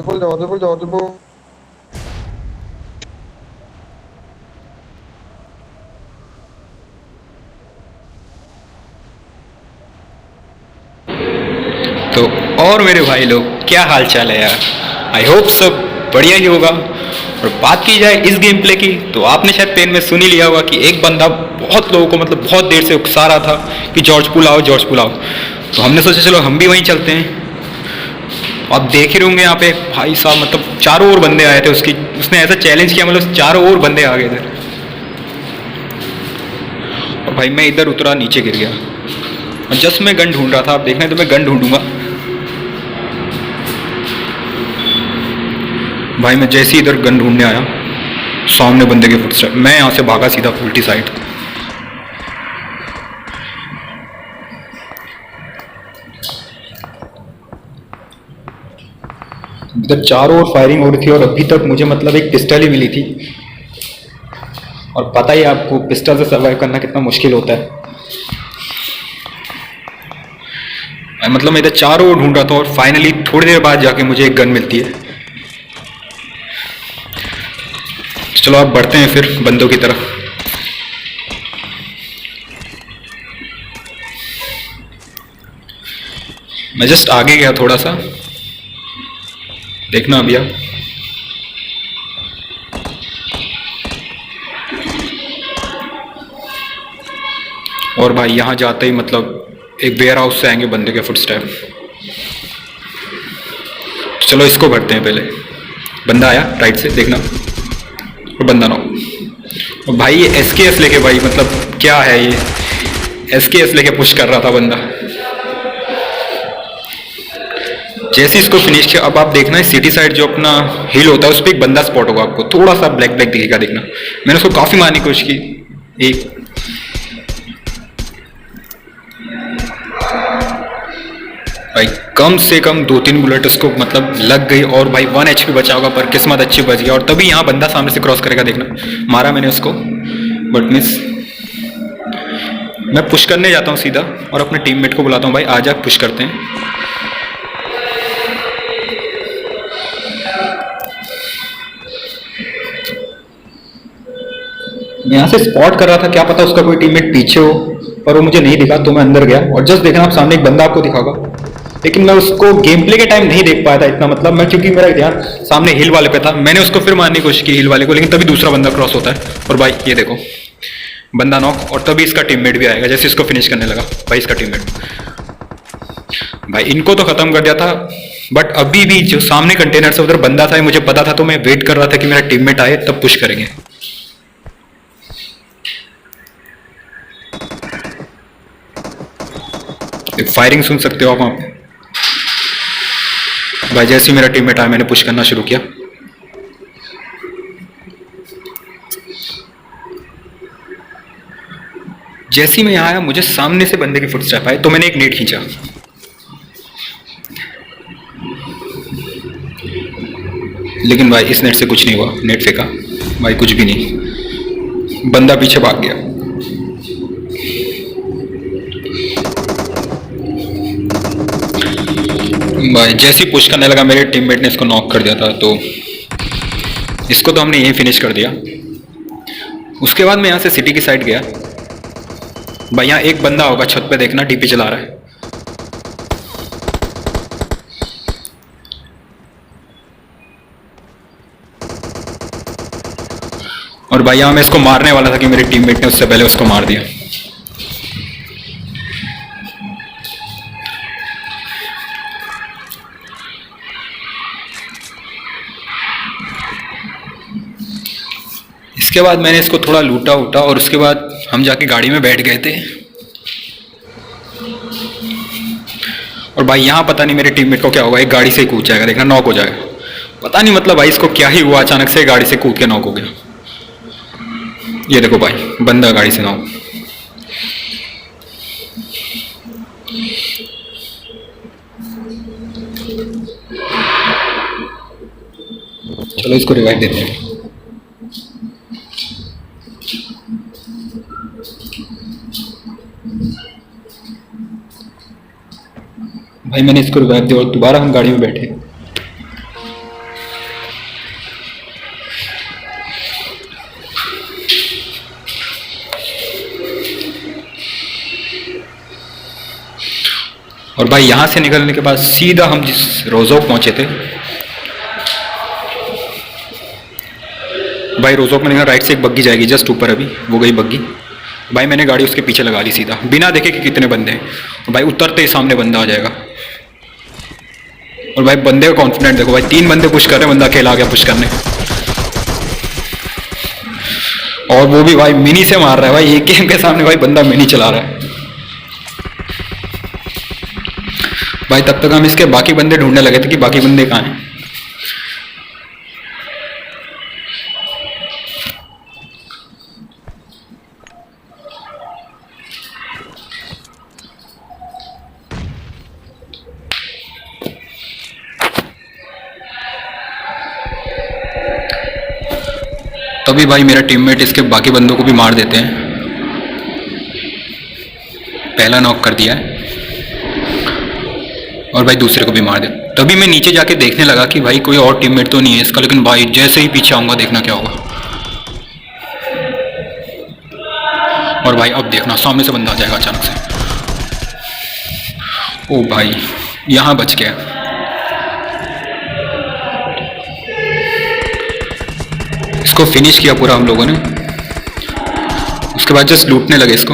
audible, audible, audible. तो और मेरे भाई लोग, क्या हाल चाल है यार। आई होप सब बढ़िया ही होगा। और बात की जाए इस गेम प्ले की, तो आपने शायद पेन में सुन ही लिया होगा कि एक बंदा बहुत लोगों को मतलब बहुत देर से उकसा रहा था कि जॉर्ज पूल आओ, जॉर्ज पूल आओ। तो हमने सोचा चलो हम भी वहीं चलते हैं। आप देख ही रहे होंगे यहाँ पे भाई साहब, मतलब चारों ओर बंदे आए थे। उसने ऐसा चैलेंज किया, मतलब चारों ओर बंदे आ गए थे। और भाई मैं इधर उतरा, नीचे गिर गया। और जस्ट मैं गन ढूंढ रहा था, आप देख रहे हैं तो मैं गन ढूंढूंगा। भाई मैं जैसे ही इधर गन ढूंढने आया, सामने बंदे के फुटस्टेप। मैं यहाँ से भागा सीधा उल्टी साइड। इधर चारों ओर फायरिंग हो रही थी और अभी तक मुझे मतलब एक पिस्टल ही मिली थी। और पता ही आपको पिस्टल से सर्वाइव करना कितना मुश्किल होता है। मतलब मैं इधर चारों ओर ढूंढ रहा था और फाइनली थोड़ी देर बाद जाके मुझे एक गन मिलती है। चलो आप बढ़ते हैं फिर बंदों की तरफ। मैं जस्ट आगे गया थोड़ा सा, देखना अभी आप। और भाई यहाँ जाते ही मतलब एक वेयर हाउस से आएंगे बंदे के फुटस्टेप। चलो इसको भरते हैं पहले। बंदा आया राइट से, देखना। और बंदा ना हो। और भाई ये एसकेएस लेके, भाई मतलब क्या है ये, एसकेएस लेके पुश कर रहा था बंदा। जैसे इसको फिनिश किया, अब आप देखना है सिटी साइड जो अपना हिल होता है उस पर एक बंदा स्पॉट होगा आपको, थोड़ा सा ब्लैक ब्लैक दिखेगा, देखना। मैंने उसको काफी मारने की कोशिश की। एक भाई कम से कम 2-3 बुलेट उसको मतलब लग गई। और भाई 1 HP बचा होगा, पर किस्मत अच्छी बच गया। और तभी यहाँ बंदा सामने से क्रॉस करेगा, देखना। मारा मैंने उसको बट मिस। मैं पुश करने जाता हूँ सीधा और अपने टीममेट को बुलाता हूँ, भाई आजा पुश करते हैं। मैं यहाँ से स्पॉट कर रहा था, क्या पता उसका कोई टीममेट पीछे हो, पर वो मुझे नहीं दिखा। तो मैं अंदर गया और जस्ट देखना आप सामने एक बंदा आपको दिखागा, लेकिन मैं उसको गेम प्ले के टाइम नहीं देख पाया था इतना। मतलब मैं, क्योंकि मेरा ध्यान सामने हिल वाले पे था, मैंने उसको फिर मारने की कोशिश की हिल वाले को, लेकिन तभी दूसरा बंदा क्रॉस होता है। और भाई ये देखो बंदा नॉक, और तभी इसका टीममेट भी आएगा। जैसे इसको फिनिश करने लगा भाई इसका टीममेट, भाई इनको तो खत्म कर दिया था। बट अभी भी जो सामने कंटेनर से उधर बंदा था, मुझे पता था, तो मैं वेट कर रहा था कि मेरा टीममेट आए तब पुश करेंगे। एक फायरिंग सुन सकते हो आप वहां पे। भाई जैसे मेरा टीममेट आया, मैंने पुश करना शुरू किया। जैसे ही मैं यहाँ आया, मुझे सामने से बंदे के फुटस्टेप आए, तो मैंने एक नेट खींचा। लेकिन भाई इस नेट से कुछ नहीं हुआ। नेट फेंका, भाई कुछ भी नहीं, बंदा पीछे भाग गया। भाई जैसे ही पुश करने लगा, मेरे टीममेट ने इसको नॉक कर दिया था। तो इसको तो हमने यहीं फिनिश कर दिया। उसके बाद मैं यहाँ से सिटी की साइड गया। भाई यहाँ एक बंदा होगा छत पे, देखना डीपी चला रहा है। और भाई यहाँ मैं इसको मारने वाला था कि मेरे टीममेट ने उससे पहले उसको मार दिया। इसके बाद मैंने इसको थोड़ा लूटा उटा, और उसके बाद हम जाके गाड़ी में बैठ गए थे। और भाई यहाँ पता नहीं मेरे टीममेट को क्या होगा, एक गाड़ी से ही कूद जाएगा, देखना नॉक हो जाएगा। पता नहीं मतलब भाई इसको क्या ही हुआ, अचानक से गाड़ी से कूद के नॉक हो गया। ये देखो भाई बंदा गाड़ी से नॉक। चलो इसको रिवाइव देते हैं। भाई मैंने इसको रिवाइव दिया और दोबारा हम गाड़ी में बैठे। और भाई यहाँ से निकलने के बाद सीधा हम जिस रोजोक पहुँचे थे, भाई रोजोक में निकल राइट से एक बग्गी जाएगी जस्ट ऊपर, अभी वो गई बग्गी। भाई मैंने गाड़ी उसके पीछे लगा ली सीधा, बिना देखे कि कितने बंदे हैं। और भाई उतरते ही सामने बंदा आ जाएगा। और भाई बंदे का कॉन्फिडेंट देखो भाई, 3 बंदे पुश कर रहे हैं, बंदा अकेला आ गया पुश करने। और वो भी भाई मिनी से मार रहा है भाई, एक गेम के सामने भाई बंदा मिनी चला रहा है। भाई तब तक हम इसके बाकी बंदे ढूंढने लगे थे कि बाकी बंदे कहाँ हैं। तभी भाई मेरा टीममेट इसके बाकी बंदों को भी मार देते हैं। पहला नॉक कर दिया है और भाई दूसरे को भी मार दे। तभी मैं नीचे जाके देखने लगा कि भाई कोई और टीममेट तो नहीं है इसका, लेकिन भाई जैसे ही पीछे आऊँगा देखना क्या होगा। और भाई अब देखना सामने से बंदा आ जाएगा अचानक से। ओ भाई यहाँ बच गया। इसको फिनिश किया पूरा हम लोगों ने। उसके बाद जस्ट लूटने लगे इसको।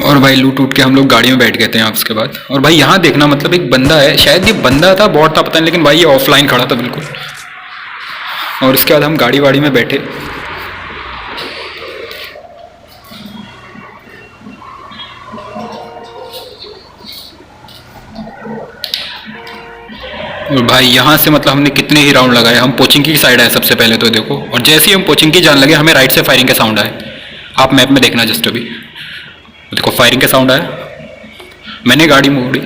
और भाई लूट उठ के हम लोग गाड़ी में बैठ गए थे यहाँ उसके बाद। और भाई यहाँ देखना मतलब एक बंदा है, शायद ये बंदा था बॉट था पता नहीं, लेकिन भाई ये ऑफलाइन खड़ा था बिल्कुल। और इसके बाद हम गाड़ी वाड़ी में बैठे। और भाई यहाँ से मतलब हमने कितने ही राउंड लगाए। हम पोचिंकी की साइड आए सबसे पहले तो देखो, और जैसे ही हम पोचिंकी जाने लगे हमें राइट से फायरिंग का साउंड आया। आप मैप में देखना जस्ट अभी देखो फायरिंग का साउंड आया। मैंने गाड़ी मोड़ी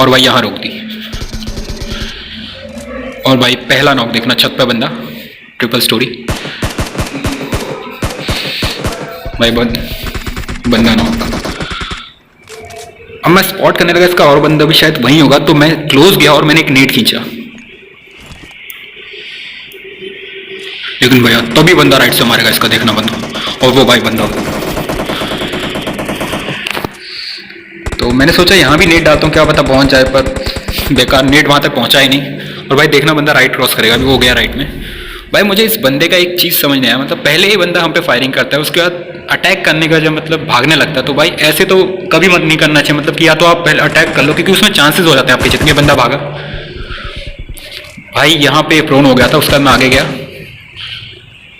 और भाई यहाँ रोक दी। और भाई पहला नॉक देखना, छत पे बंदा, ट्रिपल स्टोरी। भाई बंदा नॉक। अब मैं स्पॉट करने लगा इसका और बंदा भी शायद वहीं होगा, तो मैं क्लोज गया और मैंने एक नेट खींचा। लेकिन भैया तभी बंदा राइट से मारेगा इसका, देखना बंदा। और वो भाई बंदा, तो मैंने सोचा यहाँ भी नेट डालता हूँ क्या पता पहुँच जाए, पर बेकार, नेट वहाँ तक पहुँचा ही नहीं। और भाई देखना बंदा राइट क्रॉस करेगा, अभी वो गया राइट में। भाई मुझे इस बंदे का एक चीज़ समझ नहीं आया, मतलब पहले ही बंदा हम पे फायरिंग करता है, उसके बाद अटैक करने का जब मतलब भागने लगता है, तो भाई ऐसे तो कभी मत नहीं करना चाहिए। मतलब कि या तो आप पहले अटैक कर लो, क्योंकि उसमें चांसेस हो जाते हैं आपके जितने बंदा भागा। भाई यहाँ पे प्रोन हो गया था, उसका मैं आगे गया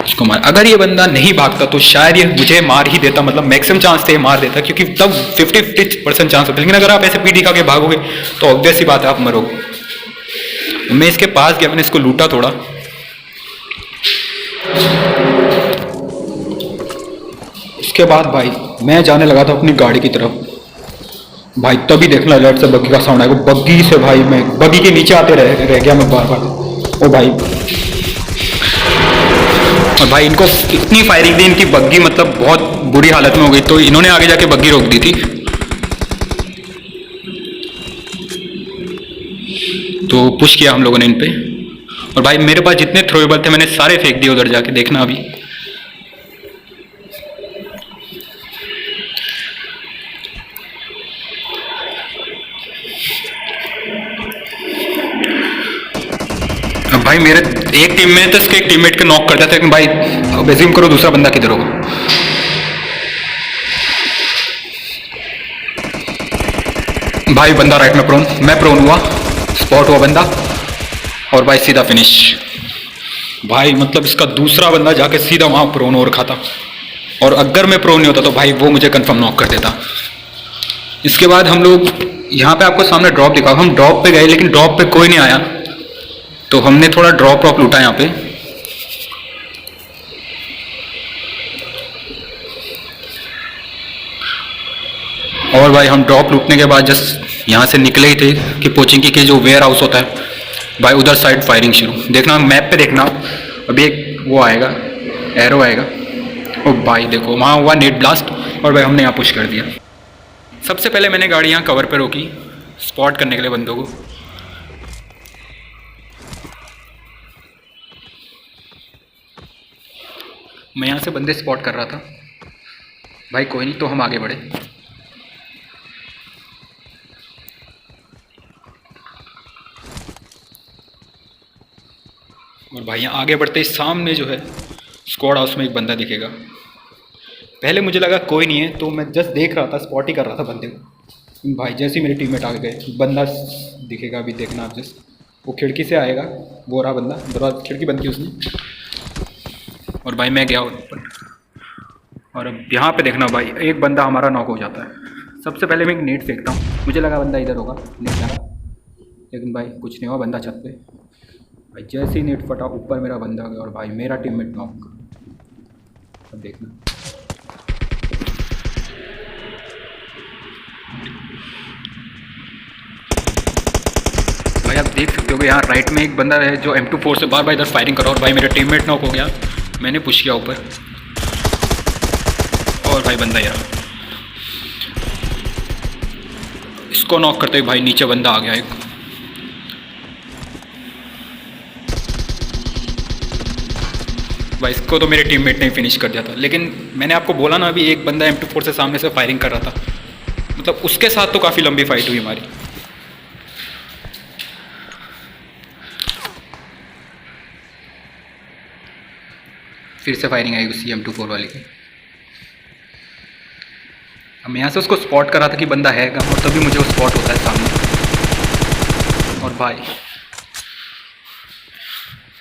उसको मार। अगर ये बंदा नहीं भागता तो शायद ये मुझे मार ही देता, मतलब मैक्सिमम चांस थे मार देता, क्योंकि तब 50-50% चांस होता है। लेकिन अगर आप ऐसे पीटी खा के भागोगे तो ऑब्वियस ही बात है आप मरोगे। मैं इसके पास गया, मैंने इसको लूटा थोड़ा। उसके बाद भाई मैं जाने लगा था अपनी गाड़ी की तरफ। भाई तभी देखना लेफ्ट से बग्गी का साउंड आएगा। बग्गी से भाई मैं बग्गी के नीचे आते रह गया मैं बार बार। ओ भाई, और भाई इनको इतनी फायरिंग दी, इनकी बग्गी मतलब बहुत बुरी हालत में हो गई, तो इन्होंने आगे जाके बग्गी रोक दी थी। तो पुश किया हम लोगों ने इन पे। और भाई मेरे पास जितने थ्रोएबल थे मैंने सारे फेंक दिए उधर जाके, देखना अभी। अब भाई मेरे एक टीम में तो इसके एक टीममेट के नॉक कर देते, लेकिन भाई अब एज्यूम करो दूसरा बंदा किधर होगा। भाई बंदा राइट में प्रोन, मैं प्रोन हुआ, स्पॉट हुआ बंदा, और भाई सीधा फिनिश। भाई मतलब इसका दूसरा बंदा जाके सीधा वहां प्रोन हो रखा था, और अगर मैं प्रोन नहीं होता तो भाई वो मुझे कंफर्म नॉक कर देता। इसके बाद हम लोग यहाँ पे आपको सामने ड्रॉप दिखा, हम ड्रॉप पे गए लेकिन ड्रॉप पे कोई नहीं आया, तो हमने थोड़ा ड्रॉप लूटा यहाँ पे। और भाई हम ड्रॉप लूटने के बाद जस्ट यहाँ से निकले ही थे कि पोचिंकी के जो वेयर हाउस होता है भाई उधर साइड फायरिंग शुरू। देखना मैप पे देखना, अभी एक वो आएगा, एरो आएगा। ओ भाई देखो वहाँ हुआ नेट ब्लास्ट, और भाई हमने यहाँ पुश कर दिया। सबसे पहले मैंने गाड़ी यहाँ कवर पे रोकी स्पॉट करने के लिए बंदों को। मैं यहाँ से बंदे स्पॉट कर रहा था। भाई कोई नहीं, तो हम आगे बढ़े। और भाई यहाँ आगे बढ़ते ही सामने जो है स्क्वाड हाउस में एक बंदा दिखेगा। पहले मुझे लगा कोई नहीं है, तो मैं जस्ट देख रहा था, स्पॉट ही कर रहा था बंदे को। भाई जैसे ही मेरे टीममेट आगे गए, बंदा दिखेगा अभी, देखना आप। जस्ट वो खिड़की से आएगा, वो रहा बंदा, दरवाजा खिड़की बंद की उसने। और भाई मैं गया ऊपर, और अब यहाँ पे देखना भाई, एक बंदा हमारा नॉक हो जाता है। सबसे पहले मैं एक नेट फेंकता हूँ, मुझे लगा बंदा इधर होगा, नेट डाला, लेकिन भाई कुछ नहीं हुआ, बंदा छत पे। भाई जैसे ही नेट फटा, ऊपर मेरा बंदा गया, और भाई मेरा टीममेट नॉक। अब देखना भाई, आप देख सकते हो यहाँ राइट में एक बंदा है जो M24 से बार बार इधर फायरिंग कर रहा है। और भाई मेरा टीममेट नॉक हो गया, मैंने पुश किया ऊपर, और भाई बंदा यार, इसको नॉक करते हुए भाई नीचे बंदा आ गया एक। भाई इसको तो मेरे टीममेट ने फिनिश कर दिया था, लेकिन मैंने आपको बोला ना अभी, एक बंदा M24 से सामने से फायरिंग कर रहा था, मतलब उसके साथ तो काफ़ी लंबी फाइट हुई हमारी। फिर से फायरिंग आई उसी M24 वाले की। अब मैं यहाँ से उसको स्पॉट कर रहा था कि बंदा है कहाँ, और तभी मुझे वो स्पॉट होता है सामने। और भाई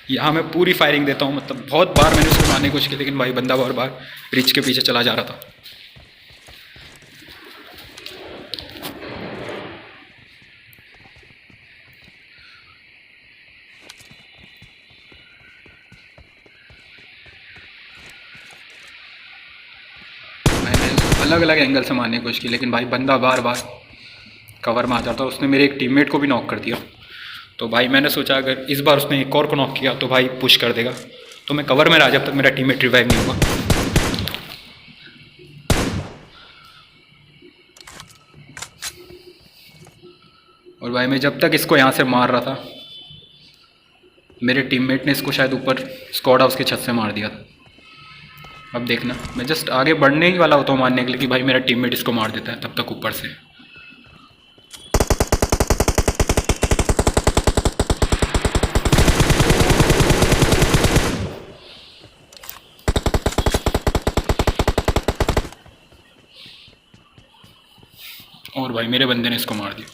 यहाँ मैं पूरी फायरिंग देता हूँ, मतलब बहुत बार मैंने उसको मारने की कोशिश की, लेकिन भाई बंदा बार बार रिच के पीछे चला जा रहा था। मैंने अलग अलग एंगल से मारने की कोशिश की, लेकिन भाई बंदा बार बार कवर में आ जाता, उसने मेरे एक टीममेट को भी नॉक कर दिया। तो भाई मैंने सोचा अगर इस बार उसने एक और को नॉक किया तो भाई पुश कर देगा, तो मैं कवर में रहा जब तक मेरा टीममेट रिवाइव नहीं हुआ। और भाई मैं जब तक इसको यहाँ से मार रहा था, मेरे टीममेट ने इसको शायद ऊपर स्क्वाड हाउस की छत से मार दिया था। अब देखना, मैं जस्ट आगे बढ़ने ही वाला होता हूँ मारने के लिए कि भाई मेरा टीममेट इसको मार देता है, तब तक ऊपर से। और भाई मेरे बंदे ने इसको मार दिया।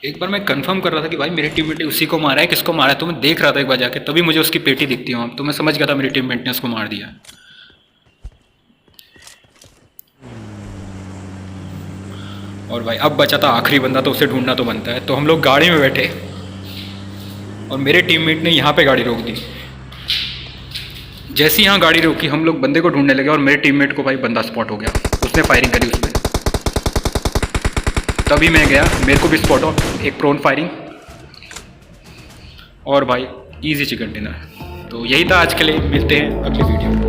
एक बार मैं कंफर्म कर रहा था कि भाई मेरे टीममेट ने उसी को मारा है, किसको मारा है, तो मैं देख रहा था एक बार जाके, तभी मुझे उसकी पेटी दिखती है, तो मैं समझ गया था मेरे टीममेट ने उसको मार दिया। और भाई अब बचा था आखिरी बंदा, तो उसे ढूंढना तो बनता है। तो हम लोग गाड़ी में बैठे, और मेरे टीममेट ने यहाँ पे गाड़ी रोक दी। जैसे ही यहाँ गाड़ी रोकी, हम लोग बंदे को ढूंढने लगे, और मेरे टीममेट को भाई बंदा स्पॉट हो गया, उसने फायरिंग करी उस पर। तभी मैं गया, मेरे को भी स्पॉट हो, एक प्रोन फायरिंग, और भाई इजी चिकन डिनर। तो यही था आज के लिए, मिलते हैं अगले वीडियो में।